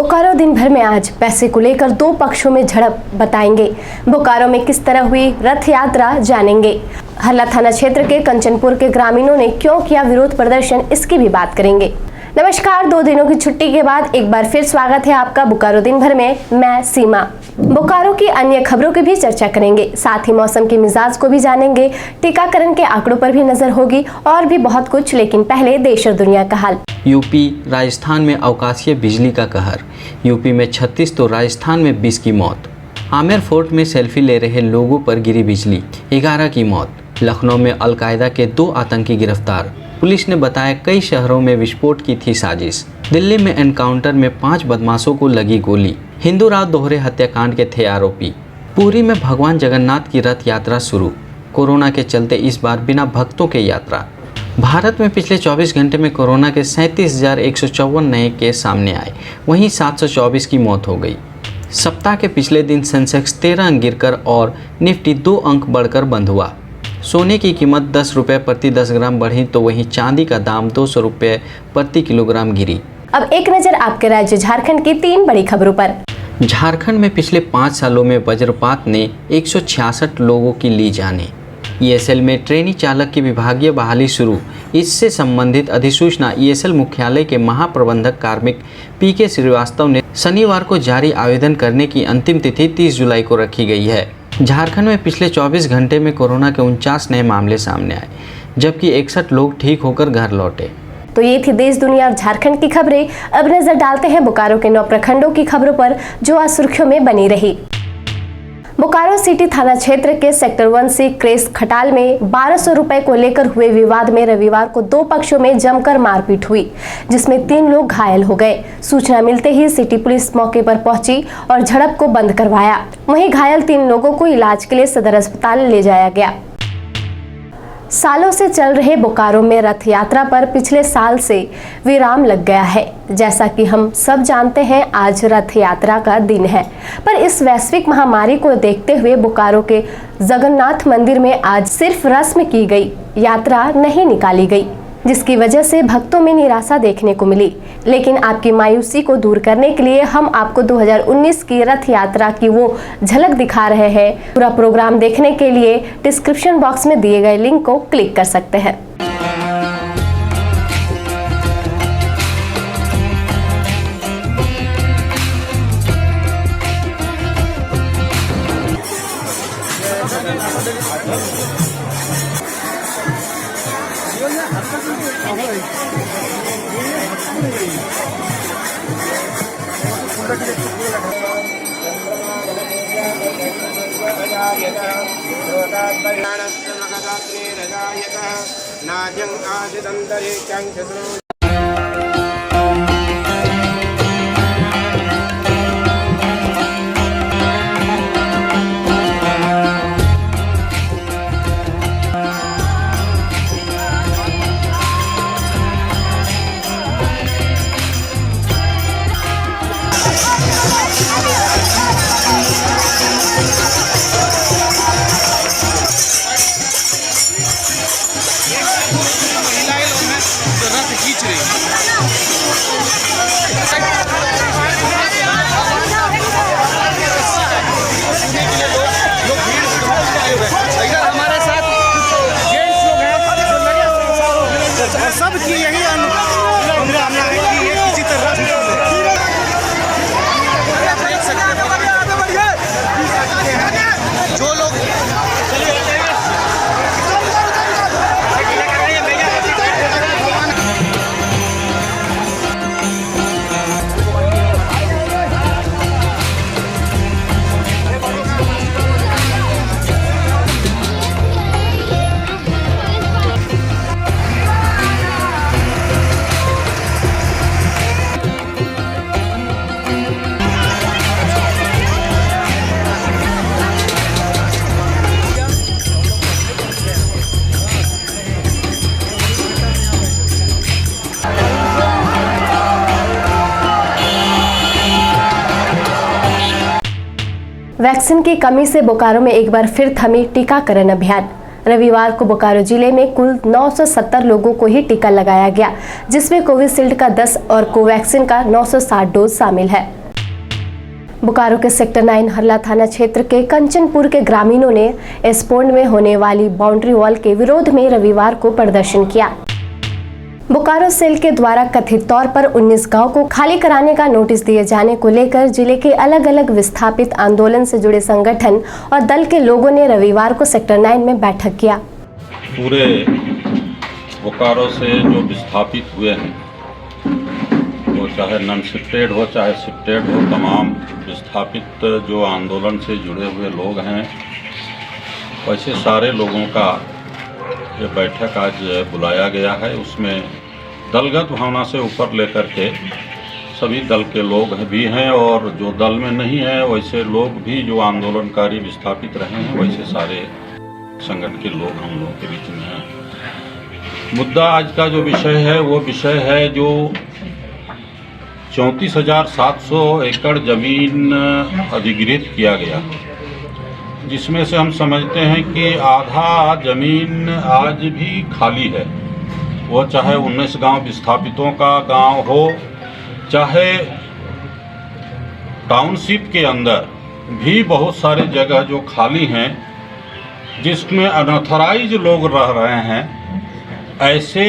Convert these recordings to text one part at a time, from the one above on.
बोकारो दिन भर में आज पैसे को लेकर दो पक्षों में झड़प बताएंगे। बोकारो में किस तरह हुई रथ यात्रा जानेंगे। हल्ला थाना क्षेत्र के कंचनपुर के ग्रामीणों ने क्यों किया विरोध प्रदर्शन, इसकी भी बात करेंगे। नमस्कार, 2 दिनों की छुट्टी के बाद एक बार फिर स्वागत है आपका बोकारो दिन भर में। मैं सीमा। बोकारो की अन्य खबरों की भी चर्चा करेंगे, साथ ही मौसम के मिजाज को भी जानेंगे, टीकाकरण के आंकड़ों पर भी नजर होगी और भी बहुत कुछ। लेकिन पहले देश और दुनिया का हाल। यूपी राजस्थान में अवकाशीय बिजली का कहर। यूपी में 36 तो राजस्थान में 20 की मौत। आमेर फोर्ट में सेल्फी ले रहे लोगों पर गिरी बिजली, 11 की मौत। लखनऊ में अलकायदा के 2 आतंकी गिरफ्तार। पुलिस ने बताया कई शहरों में विस्फोट की थी साजिश। दिल्ली में एनकाउंटर में 5 बदमाशों को लगी गोली। हिंदू राव दोहरे हत्याकांड के थे आरोपी। पुरी में भगवान जगन्नाथ की रथ यात्रा शुरू। कोरोना के चलते इस बार बिना भक्तों के यात्रा। भारत में पिछले 24 घंटे में कोरोना के 37,154 नए केस सामने आए, वहीं 724 की मौत हो गई। सप्ताह के पिछले दिन सेंसेक्स 13 अंक गिरकर और निफ्टी 2 अंक बढ़कर बंद हुआ। सोने की कीमत 10 रुपये प्रति 10 ग्राम बढ़ी, तो वहीं चांदी का दाम 200 रुपये प्रति किलोग्राम गिरी। अब एक नजर आपके राज्य झारखंड की 3 बड़ी खबरों पर। झारखंड में पिछले 5 सालों में वज्रपात ने 166 लोगों की ली जाने। ईएसएल में ट्रेनी चालक की विभागीय बहाली शुरू। इससे संबंधित अधिसूचना ईएसएल मुख्यालय के महाप्रबंधक कार्मिक पीके श्रीवास्तव ने शनिवार को जारी आवेदन करने की अंतिम तिथि 30 जुलाई को रखी गई है। झारखंड में पिछले 24 घंटे में कोरोना के 49 नए मामले सामने आए, जबकि 61 लोग ठीक होकर घर लौटे। तो ये थी देश, दुनिया और झारखंड की खबरें। अब नजर डालते हैं बोकारो के 9 प्रखंडों की खबरों पर, जो आज सुर्खियों में बनी रही। बोकारो सिटी थाना क्षेत्र के सेक्टर 1 से क्रेस खटाल में 1200 रुपए को लेकर हुए विवाद में रविवार को 2 पक्षों में जमकर मारपीट हुई, जिसमें 3 लोग घायल हो गए। सूचना मिलते ही सिटी पुलिस मौके पर पहुंची और झड़प को बंद करवाया। वहीं घायल 3 लोगों को इलाज के लिए सदर अस्पताल ले जाया गया। सालों से चल रहे बोकारो में रथ यात्रा पर पिछले साल से विराम लग गया है। जैसा कि हम सब जानते हैं, आज रथ यात्रा का दिन है, पर इस वैश्विक महामारी को देखते हुए बोकारो के जगन्नाथ मंदिर में आज सिर्फ रस्म की गई, यात्रा नहीं निकाली गई, जिसकी वजह से भक्तों में निराशा देखने को मिली। लेकिन आपकी मायूसी को दूर करने के लिए हम आपको 2019 की रथ यात्रा की वो झलक दिखा रहे हैं। पूरा प्रोग्राम देखने के लिए डिस्क्रिप्शन बॉक्स में दिए गए लिंक को क्लिक कर सकते हैं। सबकी यही किसी तरह जो लोग वैक्सीन की कमी से बोकारो में एक बार फिर थमी टीकाकरण अभियान। रविवार को बोकारो जिले में कुल 970 लोगों को ही टीका लगाया गया, जिसमें कोविशील्ड का 10 और कोवैक्सीन का 960 डोज शामिल है। बोकारो के सेक्टर 9 हरला थाना क्षेत्र के कंचनपुर के ग्रामीणों ने एस्पोंड में होने वाली बाउंड्री वॉल के विरोध में रविवार को प्रदर्शन किया। बोकारो सेल के द्वारा कथित तौर पर 19 गांव को खाली कराने का नोटिस दिए जाने को लेकर जिले के अलग अलग विस्थापित आंदोलन से जुड़े संगठन और दल के लोगों ने रविवार को सेक्टर 9 में बैठक किया। पूरे बोकारो से जो विस्थापित हुए हैं, वो चाहे नॉन शिफ्टेड हो चाहे शिफ्टेड हो, तमाम विस्थापित जो आंदोलन से जुड़े हुए लोग हैं, वैसे सारे लोगों का ये बैठक आज बुलाया गया है। उसमें दलगत भावना से ऊपर लेकर के सभी दल के लोग भी हैं और जो दल में नहीं है वैसे लोग भी जो आंदोलनकारी विस्थापित रहे हैं, वैसे सारे संगठन के लोग हम लोगों के बीच में हैं। मुद्दा आज का जो विषय है वो विषय है जो 34,700 एकड़ ज़मीन अधिग्रहित किया गया, जिसमें से हम समझते हैं कि आधा ज़मीन आज भी खाली है। वो चाहे 19 गांव विस्थापितों का गांव हो, चाहे टाउनशिप के अंदर भी बहुत सारे जगह जो खाली हैं, जिसमें अनऑथराइज लोग रह रहे हैं। ऐसे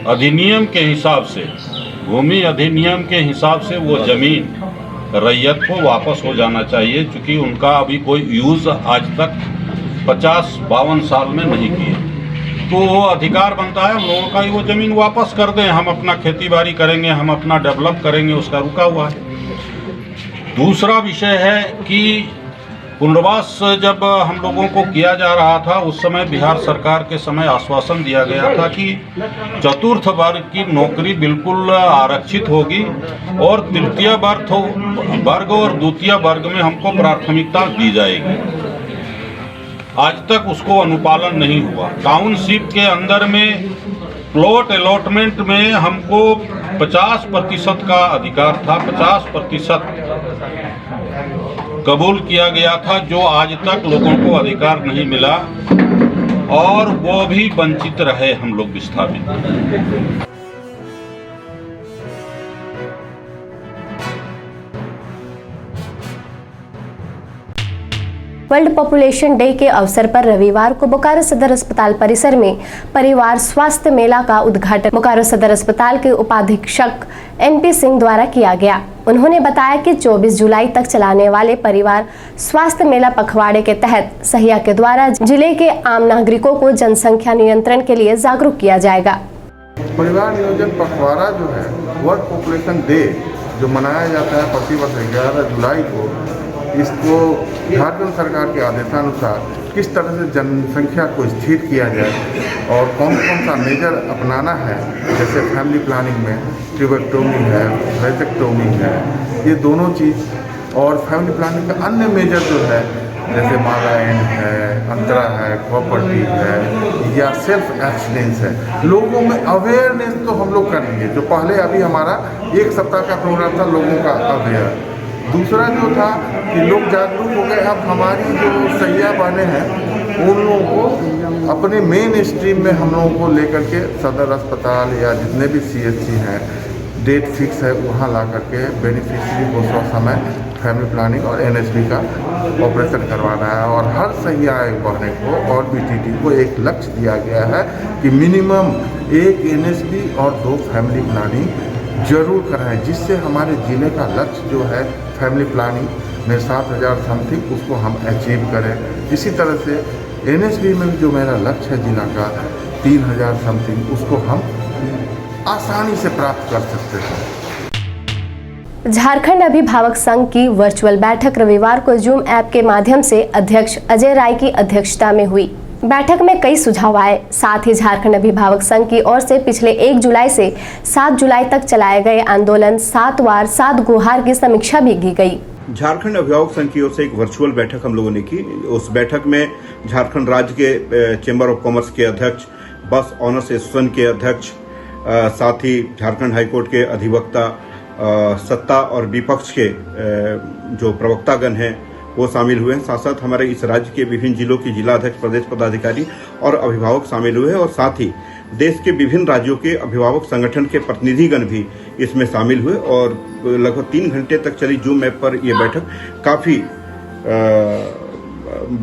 अधिनियम के हिसाब से, भूमि अधिनियम के हिसाब से वो ज़मीन रैयत को वापस हो जाना चाहिए, क्योंकि उनका अभी कोई यूज़ आज तक 50-52 साल में नहीं किए। तो वो अधिकार बनता है हम लोगों का, वो ज़मीन वापस कर दें, हम अपना खेती बाड़ी करेंगे, हम अपना डेवलप करेंगे, उसका रुका हुआ है। दूसरा विषय है कि पुनर्वास जब हम लोगों को किया जा रहा था, उस समय बिहार सरकार के समय आश्वासन दिया गया था कि चतुर्थ वर्ग की नौकरी बिल्कुल आरक्षित होगी और तृतीय वर्ग और द्वितीय वर्ग में हमको प्राथमिकता दी जाएगी। आज तक उसको अनुपालन नहीं हुआ। टाउनशिप के अंदर में प्लॉट अलॉटमेंट में हमको 50% का अधिकार था, 50% कबूल किया गया था, जो आज तक लोगों को अधिकार नहीं मिला और वो भी वंचित रहे हम लोग विस्थापित। वर्ल्ड पॉपुलेशन डे के अवसर पर रविवार को बोकारो सदर अस्पताल परिसर में परिवार स्वास्थ्य मेला का उद्घाटन बोकारो सदर अस्पताल के उपाधीक्षक NP सिंह द्वारा किया गया। उन्होंने बताया कि 24 जुलाई तक चलाने वाले परिवार स्वास्थ्य मेला पखवाड़े के तहत सहिया के द्वारा जिले के आम नागरिकों को जनसंख्या नियंत्रण के लिए जागरूक किया जाएगा। परिवार नियोजन पखवाड़ा जो है वर्ल्ड पॉपुलेशन डे जो मनाया जाता है प्रतिवर्ष 11 जुलाई को, इसको झारखंड सरकार के आदेशानुसार किस तरह से जनसंख्या को स्थिर किया जाए और कौन कौन सा मेजर अपनाना है, जैसे फैमिली प्लानिंग में ट्यूबेक्टोमी है, वेसेक्टोमी है, ये दोनों चीज़, और फैमिली प्लानिंग का अन्य मेजर जो है जैसे माला एंड है, अंतरा है, प्रॉपर्टी है या सेल्फ एक्सीडेंस है, लोगों में अवेयरनेस तो हम लोग करेंगे। जो पहले अभी हमारा 1 सप्ताह का प्रोग्राम था लोगों का अवेयर, दूसरा जो था कि लोग जागरूक हो गए। अब हमारी जो सैया बहनें हैं उन लोगों को अपने मेन स्ट्रीम में हम लोगों को लेकर के सदर अस्पताल या जितने भी CHC हैं, डेट फिक्स है वहाँ ला करके बेनिफिशियरी को समय फैमिली प्लानिंग और NSB का ऑपरेशन करवाना है। और हर सैया बहने को और BTT को एक लक्ष्य दिया गया है कि मिनिमम 1 NSB और 2 फैमिली प्लानिंग जरूर कराएं, जिससे हमारे ज़िले का लक्ष्य जो है फैमिली प्लानिंग में 7,000 समथिंग उसको हम अचीव करें। इसी तरह से NSB में जो मेरा लक्ष्य है जिला का 3,000 समथिंग, उसको हम आसानी से प्राप्त कर सकते हैं। झारखंड अभिभावक संघ की वर्चुअल बैठक रविवार को जूम ऐप के माध्यम से अध्यक्ष अजय राय की अध्यक्षता में हुई। बैठक में कई सुझाव आए। साथ ही झारखंड अभिभावक संघ की ओर से पिछले 1 जुलाई से 7 जुलाई तक चलाए गए आंदोलन 7 वार 7 गुहार की समीक्षा भी की गई। झारखंड अभिभावक संघ की ओर से एक वर्चुअल बैठक हम लोगों ने की। उस बैठक में झारखंड राज्य के चेंबर ऑफ कॉमर्स के अध्यक्ष, बस ऑनर्स एसोसिएशन के अध्यक्ष, साथ ही झारखंड हाईकोर्ट के अधिवक्ता, सत्ता और विपक्ष के जो प्रवक्तागण हैं वो शामिल हुए हैं। साथ साथ हमारे इस राज्य के विभिन्न जिलों के जिला अध्यक्ष, प्रदेश पदाधिकारी और अभिभावक शामिल हुए और साथ ही देश के विभिन्न राज्यों के अभिभावक संगठन के प्रतिनिधिगण भी इसमें शामिल हुए और लगभग 3 घंटे तक चली जूम ऐप पर यह बैठक काफ़ी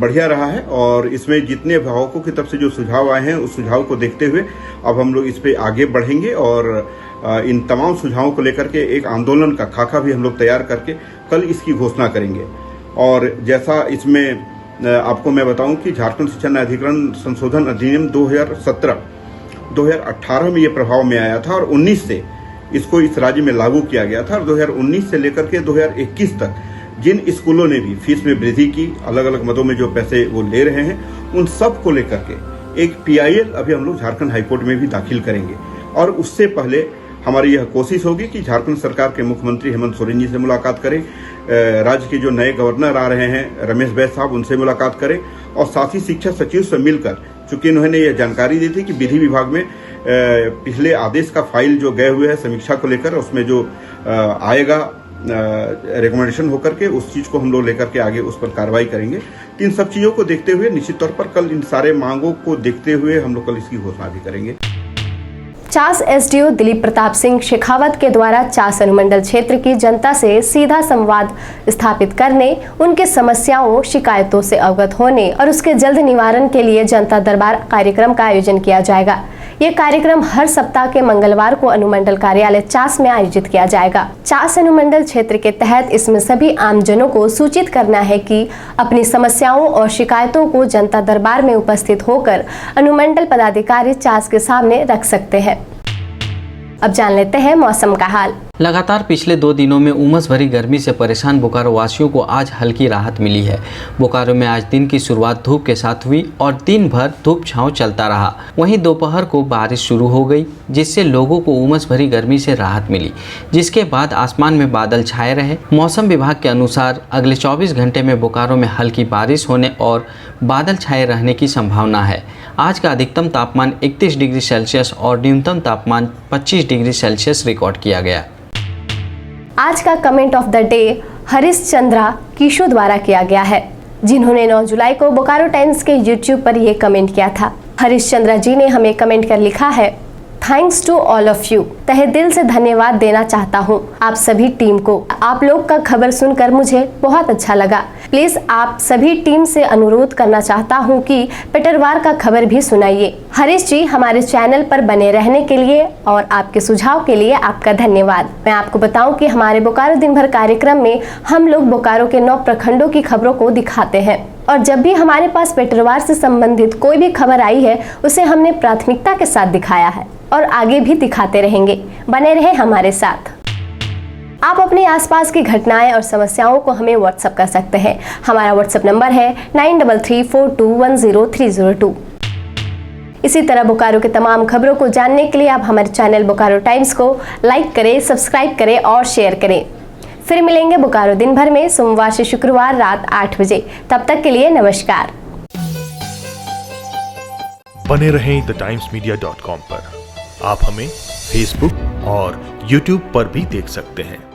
बढ़िया रहा है। और इसमें जितने अभिभावकों की तरफ से जो सुझाव आए हैं उस सुझाव को देखते हुए अब हम लोग इस पे आगे बढ़ेंगे और इन तमाम सुझावों को लेकर के एक आंदोलन का खाका भी हम लोग तैयार करके कल इसकी घोषणा करेंगे। और जैसा इसमें आपको मैं बताऊं कि झारखंड शिक्षा न्यायाधिकरण संशोधन अधिनियम 2018 में ये प्रभाव में आया था और 19 से इसको इस राज्य में लागू किया गया था और 2019 से लेकर के 2021 तक जिन स्कूलों ने भी फीस में वृद्धि की, अलग अलग मदों में जो पैसे वो ले रहे हैं, उन सब को लेकर के एक PIL अभी हम लोग झारखंड हाईकोर्ट में भी दाखिल करेंगे। और उससे पहले हमारी यह कोशिश होगी कि झारखंड सरकार के मुख्यमंत्री हेमंत सोरेन जी से मुलाकात करें, राज्य के जो नए गवर्नर आ रहे हैं रमेश बैस साहब, उनसे मुलाकात करें और साथ ही शिक्षा सचिव से मिलकर, चूंकि उन्होंने यह जानकारी दी थी कि विधि विभाग में पिछले आदेश का फाइल जो गए हुए है समीक्षा को लेकर, उसमें जो आएगा रिकमेंडेशन होकर के उस चीज को हम लोग लेकर के आगे उस पर कार्रवाई करेंगे। तो इन सब चीजों को देखते हुए निश्चित तौर पर कल इन सारे मांगों को देखते हुए हम लोग कल इसकी घोषणा भी करेंगे। चास एसडीओ दिलीप प्रताप सिंह शेखावत के द्वारा चास अनुमंडल क्षेत्र की जनता से सीधा संवाद स्थापित करने, उनके समस्याओं शिकायतों से अवगत होने और उसके जल्द निवारण के लिए जनता दरबार कार्यक्रम का आयोजन किया जाएगा। ये कार्यक्रम हर सप्ताह के मंगलवार को अनुमंडल कार्यालय चास में आयोजित किया जाएगा। चास अनुमंडल क्षेत्र के तहत इसमें सभी आमजनों को सूचित करना है कि अपनी समस्याओं और शिकायतों को जनता दरबार में उपस्थित होकर अनुमंडल पदाधिकारी चास के सामने रख सकते हैं। अब जान लेते हैं मौसम का हाल। लगातार पिछले 2 दिनों में उमस भरी गर्मी से परेशान बोकारो वासियों को आज हल्की राहत मिली है। बोकारो में आज दिन की शुरुआत धूप के साथ हुई और दिन भर धूप छांव चलता रहा। वहीं दोपहर को बारिश शुरू हो गई, जिससे लोगों को उमस भरी गर्मी से राहत मिली, जिसके बाद आसमान में बादल छाए रहे। मौसम विभाग के अनुसार अगले 24 घंटे में बोकारो में हल्की बारिश होने और बादल छाए रहने की संभावना है। आज का अधिकतम तापमान 31 डिग्री सेल्सियस और न्यूनतम तापमान 25 डिग्री सेल्सियस रिकॉर्ड किया गया। आज का comment of the day Harish Chandra Kishore द्वारा किया गया है, जिन्होंने 9 जुलाई को बोकारो टाइम्स के YouTube पर यह कमेंट किया था। हरीश चंद्रा जी ने हमें कमेंट कर लिखा है, thanks to all of you. तहे दिल से धन्यवाद देना चाहता हूँ आप सभी टीम को। आप लोग का खबर सुनकर मुझे बहुत अच्छा लगा। प्लीज आप सभी टीम से अनुरोध करना चाहता हूँ कि पेटरवार का खबर भी सुनाइए। हरीश जी, हमारे चैनल पर बने रहने के लिए और आपके सुझाव के लिए आपका धन्यवाद। मैं आपको बताऊं कि हमारे बोकारो दिन भर कार्यक्रम में हम लोग बोकारो के 9 प्रखंडों की खबरों को दिखाते हैं और जब भी हमारे पास पेटरवार से संबंधित कोई भी खबर आई है उसे हमने प्राथमिकता के साथ दिखाया है और आगे भी दिखाते रहेंगे। बने रहे हमारे साथ। आप अपने आसपास की घटनाएं और समस्याओं को हमें व्हाट्सएप कर सकते हैं। हमारा व्हाट्सएप नंबर है 9334210302। इसी तरह बोकारो के तमाम खबरों को जानने के लिए आप हमारे चैनल बोकारो टाइम्स को लाइक करें, सब्सक्राइब करें और शेयर करें। फिर मिलेंगे बोकारो दिन भर में सोमवार से शुक्रवार रात 8 बजे। तब तक के लिए नमस्कार। बने रहें thetimesmedia.com पर। आप हमें फेसबुक और यूट्यूब पर भी देख सकते हैं।